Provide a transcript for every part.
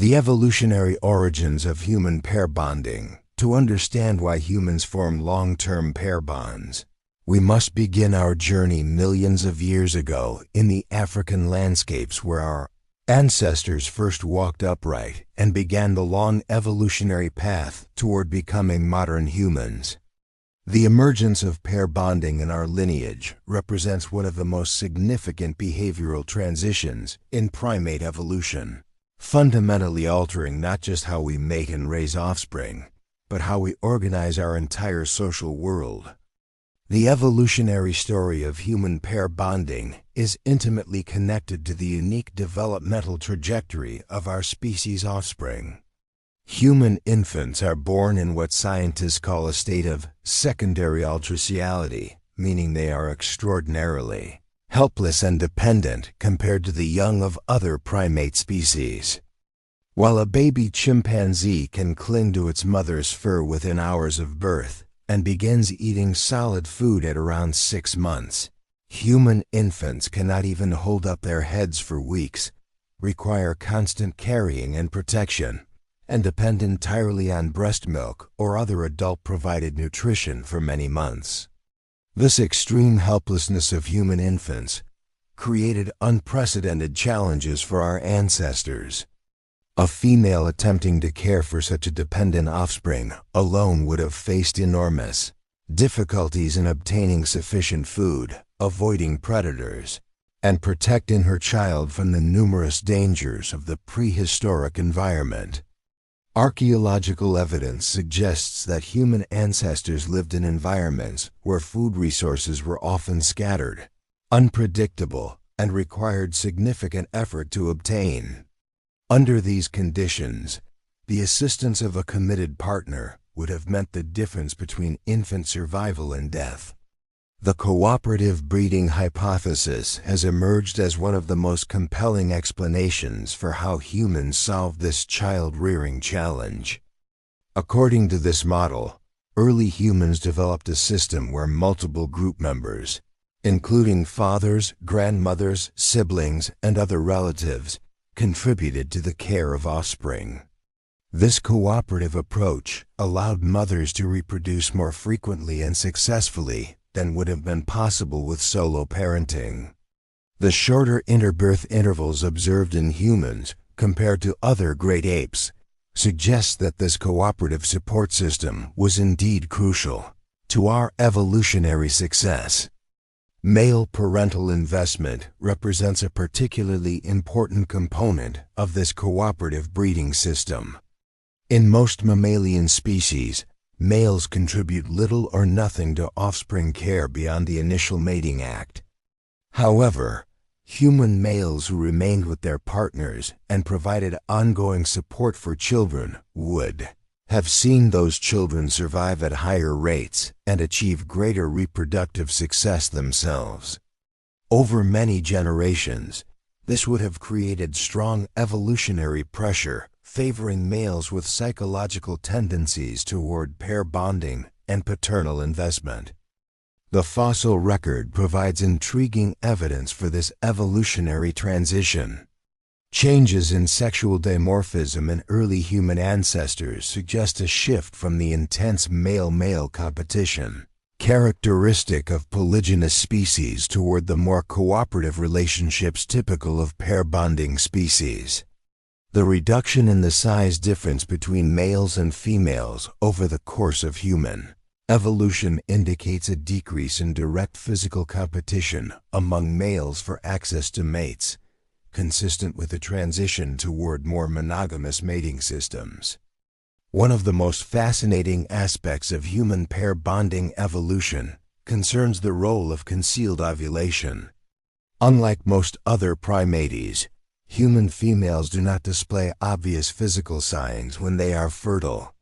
The evolutionary origins of human pair bonding. To understand why humans form long-term pair bonds, we must begin our journey millions of years ago in the African landscapes where our ancestors first walked upright and began the long evolutionary path toward becoming modern humans. The emergence of pair bonding in our lineage represents one of the most significant behavioral transitions in primate evolution, fundamentally altering not just how we mate and raise offspring, but how we organize our entire social world. The evolutionary story of human pair bonding is intimately connected to the unique developmental trajectory of our species' offspring. Human infants are born in what scientists call a state of secondary ultraciality, meaning they are extraordinarily helpless and dependent compared to the young of other primate species. While a baby chimpanzee can cling to its mother's fur within hours of birth and begins eating solid food at around 6 months, human infants cannot even hold up their heads for weeks, require constant carrying and protection, and depend entirely on breast milk or other adult-provided nutrition for many months. This extreme helplessness of human infants created unprecedented challenges for our ancestors. A female attempting to care for such a dependent offspring alone would have faced enormous difficulties in obtaining sufficient food, avoiding predators, and protecting her child from the numerous dangers of the prehistoric environment. Archaeological evidence suggests that human ancestors lived in environments where food resources were often scattered, unpredictable, and required significant effort to obtain. Under these conditions, the assistance of a committed partner would have meant the difference between infant survival and death. The cooperative breeding hypothesis has emerged as one of the most compelling explanations for how humans solved this child-rearing challenge. According to this model, early humans developed a system where multiple group members, including fathers, grandmothers, siblings, and other relatives, contributed to the care of offspring. This cooperative approach allowed mothers to reproduce more frequently and successfully than would have been possible with solo parenting. The shorter interbirth intervals observed in humans compared to other great apes suggests that this cooperative support system was indeed crucial to our evolutionary success. Male parental investment represents a particularly important component of this cooperative breeding system. In most mammalian species, males contribute little or nothing to offspring care beyond the initial mating act. However, human males who remained with their partners and provided ongoing support for children would have seen those children survive at higher rates and achieve greater reproductive success themselves. Over many generations, this would have created strong evolutionary pressure favoring males with psychological tendencies toward pair bonding and paternal investment. The fossil record provides intriguing evidence for this evolutionary transition. Changes in sexual dimorphism in early human ancestors suggest a shift from the intense male-male competition, characteristic of polygynous species, toward the more cooperative relationships typical of pair bonding species. The reduction in the size difference between males and females over the course of human evolution indicates a decrease in direct physical competition among males for access to mates, consistent with the transition toward more monogamous mating systems. One of the most fascinating aspects of human pair bonding evolution concerns the role of concealed ovulation. Unlike most other primates, human females do not display obvious physical signs when they are fertile.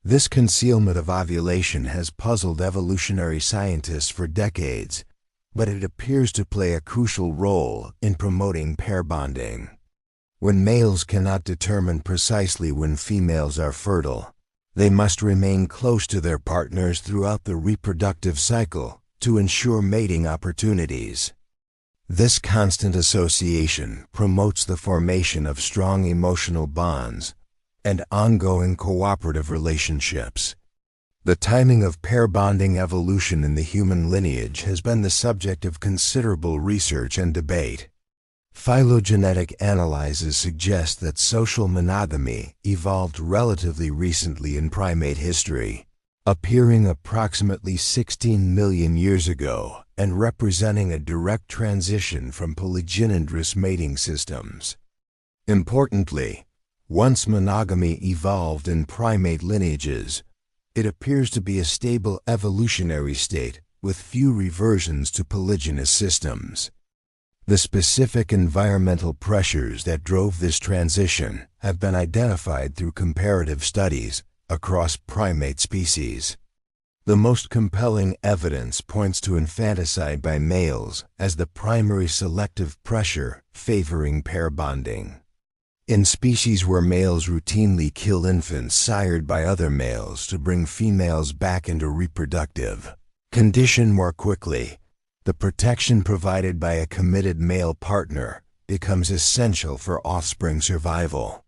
This concealment of ovulation has puzzled evolutionary scientists for decades, but it appears to play a crucial role in promoting pair bonding. When males cannot determine precisely when females are fertile, they must remain close to their partners throughout the reproductive cycle to ensure mating opportunities. This constant association promotes the formation of strong emotional bonds and ongoing cooperative relationships. The timing of pair bonding evolution in the human lineage has been the subject of considerable research and debate. Phylogenetic analyses suggest that social monogamy evolved relatively recently in primate history, appearing approximately 16 million years ago and representing a direct transition from polygynandrous mating systems. Importantly, once monogamy evolved in primate lineages, it appears to be a stable evolutionary state with few reversions to polygynous systems. The specific environmental pressures that drove this transition have been identified through comparative studies across primate species. The most compelling evidence points to infanticide by males as the primary selective pressure favoring pair bonding. In species where males routinely kill infants sired by other males to bring females back into reproductive condition more quickly, the protection provided by a committed male partner becomes essential for offspring survival.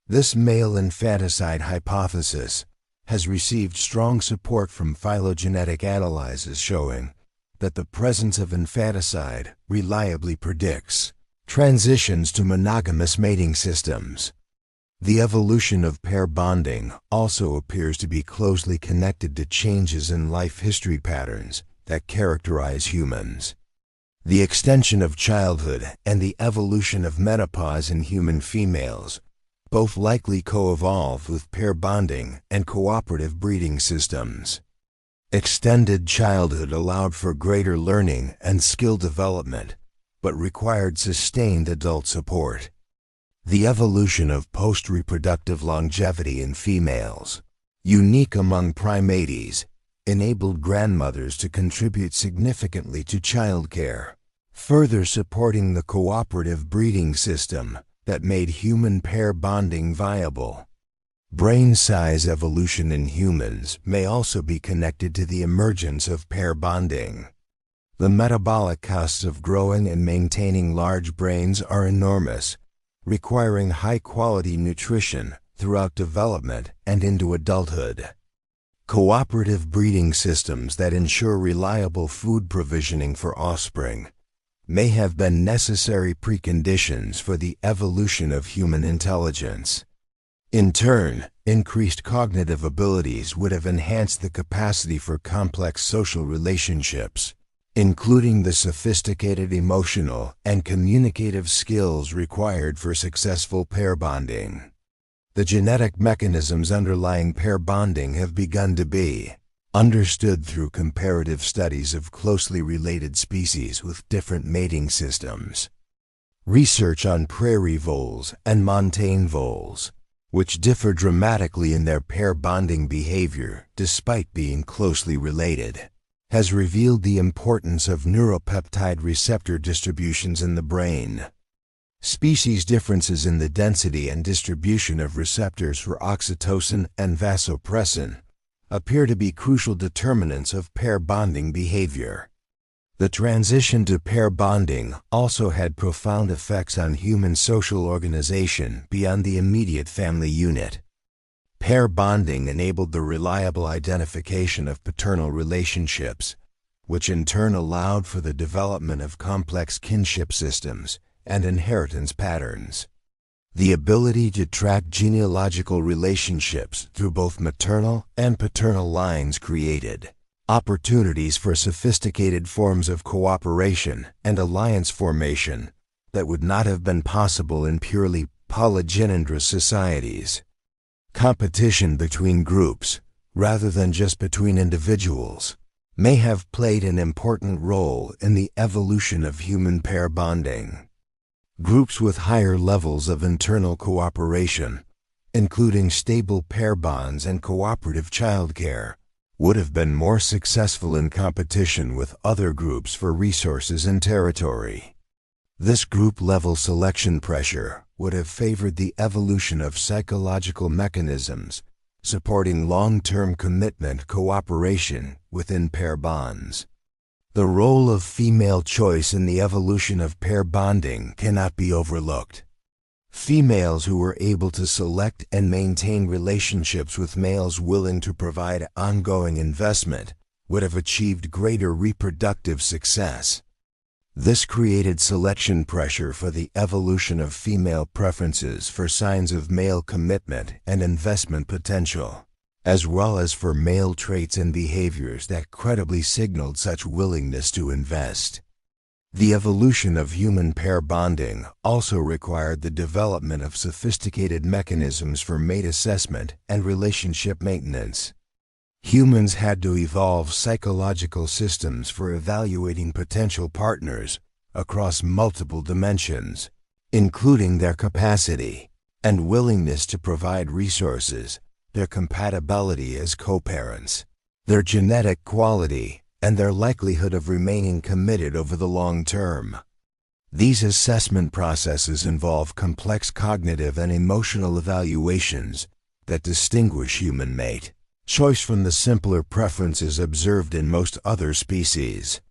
This male infanticide hypothesis has received strong support from phylogenetic analyses showing that the presence of infanticide reliably predicts transitions to monogamous mating systems. The evolution of pair bonding also appears to be closely connected to changes in life history patterns that characterize humans. The extension of childhood and the evolution of menopause in human females both likely co-evolved with pair bonding and cooperative breeding systems. Extended childhood allowed for greater learning and skill development, but required sustained adult support. The evolution of post-reproductive longevity in females, unique among primates, enabled grandmothers to contribute significantly to childcare, further supporting the cooperative breeding system that made human pair bonding viable. Brain size evolution in humans may also be connected to the emergence of pair bonding. The metabolic costs of growing and maintaining large brains are enormous, requiring high-quality nutrition throughout development and into adulthood. Cooperative breeding systems that ensure reliable food provisioning for offspring may have been necessary preconditions for the evolution of human intelligence. In turn, increased cognitive abilities would have enhanced the capacity for complex social relationships, including the sophisticated emotional and communicative skills required for successful pair bonding. The genetic mechanisms underlying pair bonding have begun to be understood through comparative studies of closely related species with different mating systems. Research on prairie voles and montane voles, which differ dramatically in their pair bonding behavior despite being closely related, has revealed the importance of neuropeptide receptor distributions in the brain. Species differences in the density and distribution of receptors for oxytocin and vasopressin appear to be crucial determinants of pair bonding behavior. The transition to pair bonding also had profound effects on human social organization beyond the immediate family unit. Pair bonding enabled the reliable identification of paternal relationships, which in turn allowed for the development of complex kinship systems and inheritance patterns. The ability to track genealogical relationships through both maternal and paternal lines created opportunities for sophisticated forms of cooperation and alliance formation that would not have been possible in purely polygynandrous societies. Competition between groups, rather than just between individuals, may have played an important role in the evolution of human pair bonding. Groups with higher levels of internal cooperation, including stable pair bonds and cooperative childcare, would have been more successful in competition with other groups for resources and territory. This group-level selection pressure would have favored the evolution of psychological mechanisms supporting long-term commitment cooperation within pair bonds. The role of female choice in the evolution of pair bonding cannot be overlooked. Females who were able to select and maintain relationships with males willing to provide ongoing investment would have achieved greater reproductive success. This created selection pressure for the evolution of female preferences for signs of male commitment and investment potential, as well as for male traits and behaviors that credibly signaled such willingness to invest. The evolution of human pair bonding also required the development of sophisticated mechanisms for mate assessment and relationship maintenance. Humans had to evolve psychological systems for evaluating potential partners across multiple dimensions, including their capacity and willingness to provide resources, their compatibility as co-parents, their genetic quality, and their likelihood of remaining committed over the long term. These assessment processes involve complex cognitive and emotional evaluations that distinguish human mate choice from the simpler preferences observed in most other species.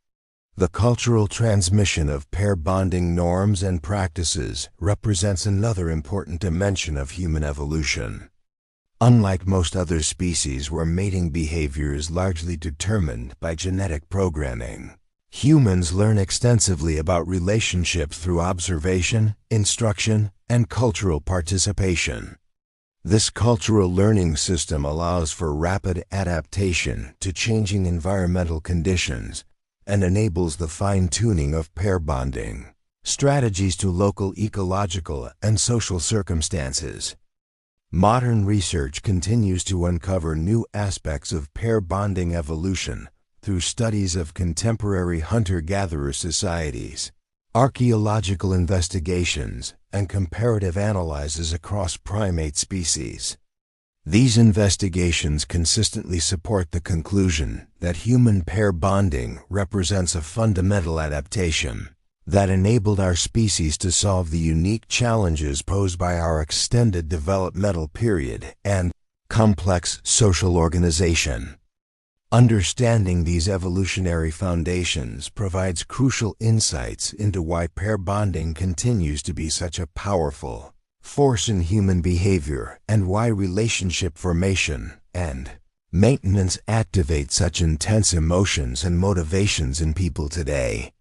The cultural transmission of pair bonding norms and practices represents another important dimension of human evolution. Unlike most other species where mating behavior is largely determined by genetic programming, humans learn extensively about relationships through observation, instruction, and cultural participation. This cultural learning system allows for rapid adaptation to changing environmental conditions and enables the fine-tuning of pair bonding strategies to local ecological and social circumstances. Modern research continues to uncover new aspects of pair bonding evolution through studies of contemporary hunter-gatherer societies, archaeological investigations, and comparative analyses across primate species. These investigations consistently support the conclusion that human pair bonding represents a fundamental adaptation that enabled our species to solve the unique challenges posed by our extended developmental period and complex social organization. Understanding these evolutionary foundations provides crucial insights into why pair bonding continues to be such a powerful force in human behavior and why relationship formation and maintenance activate such intense emotions and motivations in people today.